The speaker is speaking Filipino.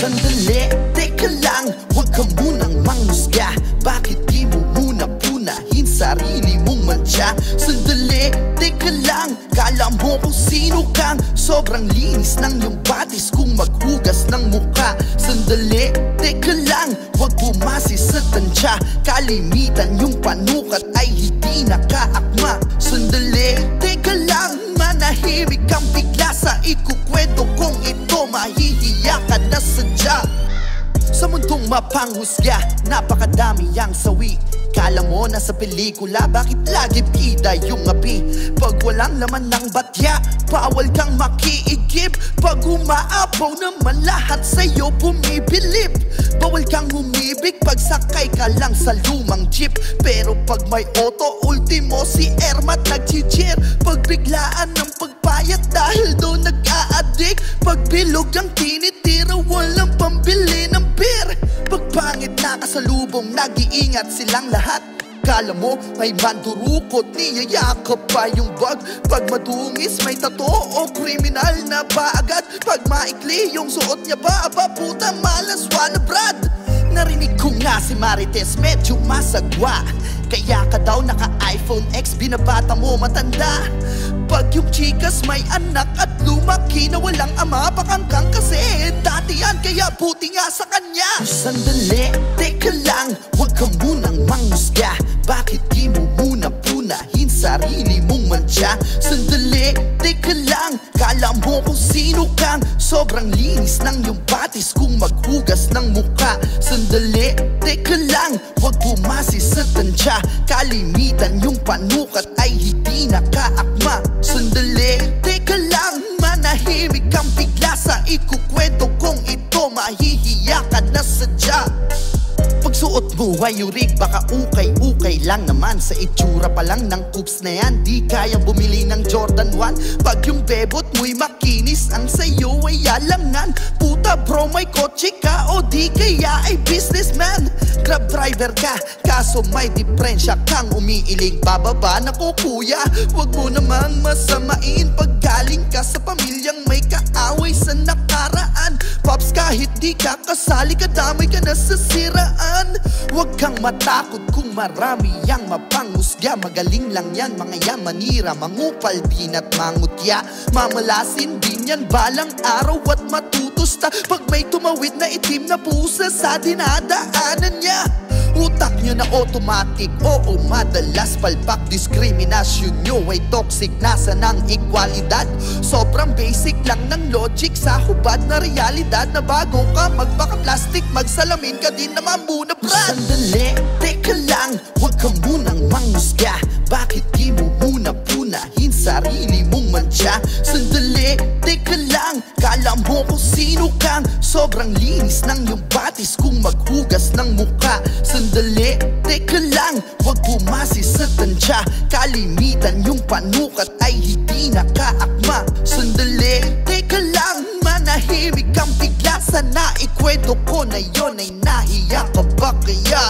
Sandali, teka lang, huwag ka munang manghusga. Bakit di mo muna punahin sarili mong mantsa? Sandali, teka lang, kala mo kung sino kang sobrang linis ng iyong batis kung maghugas ng mukha. Sandali, teka lang, huwag bumasi sa tansya. Kalimitan yung panukat ay hindi nakaakma. Sandali, teka lang, manahimik kang bigla sa ikukwento kong ito. Mahihiya ka na sadya. Sa mundong mapanghusga, napakadami ang sawi. Kala mo na sa pelikula, bakit lagi bida yung api? Pag walang laman ng batya, bawal kang makiigib. Pag umaapaw naman lahat sa'yo bumibilip. Bawal kang umibig pag sakay ka lang sa lumang jeep. Pero pag may auto, ultimo si Ermat nag-cheer. Pag biglaan ng pagpayat dahil doon nag-a-addict. Pag bilog ang tinitira, walang pambili ng beer. Pag pangit nakasalubong, nag-iingat silang lahat. Kala mo may mandurukot, niyayakap pa yung bag. Pag madungis may tato o kriminal na ba agad? Pag maikli yung suot niya ba, aba puta malas wala brad. Narinig ko nga si Marites medyo masagwa, kaya ka daw naka-iPhone X, binabata mo matanda. Pag yung chikas may anak at lumaki na walang ama, pakangkang kasi dati yan, kaya buti nga sa kanya. Sandali, teka lang, huwag ka munang manghusga. Bakit di mo muna punahin sarili mong mantsa? Sandali, teka lang, kala mo kung sino kang sobrang linis ng iyong batis kung maghugas ng mukha. Sandali, teka lang, huwag bumasi sa tansya. Kalimitan yung panukat ay hindi nakaakma. Sandali, teka lang, manahimik kang bigla sa ikukwento kong ito. Mahihiya ka na sadya. Pagsuot mo ay yurik, baka ukay-ukay lang naman. Sa itsura pa lang ng coops na yan, di kayang bumili ng Jordan 1. Pag yung bebot mo'y makinis, ang sayo ay alangan. Puta bro, may kotse ka o di kaya ay businessman. Grab driver ka, kaso may diferensya kang umiiling bababa. Naku kuya, wag mo namang masamain pag galing ka sa pamilyang may kaaway sa nakaraan. Pops, kahit di ka kasali, kadamay ka na sa siraan. Huwag kang matakot kung marami yang mapanghusga. Magaling lang yan mga yamanira, mangupal din at mangutya. Mamalasin din yan balang araw at matutusta pag may tumawid na itim na pusa sa dinadaanan niya. Utak nyo na automatic, oo madalas palpak. Diskriminasyon nyo ay toxic, nasa ng equalidad. Sobrang basic lang ng logic sa hubad na realidad. Na bago ka magbaka-plastic, magsalamin ka din naman muna brad. Sandali, teka lang, huwag ka munang manghusga. Bakit di mo muna punahin sarili mong mantsa? Sandali, teka lang, kala mo kung sino kang sobrang linis ng iyong batis kung maghugas ng mukha. Sandali, teka lang, huwag bumasi sa tansya. Kalimitan yung panukat ay hindi nakaakma. Sandali, teka lang, manahimik kang bigla sa naikwento ko na yon ay nahiya ka ba kaya?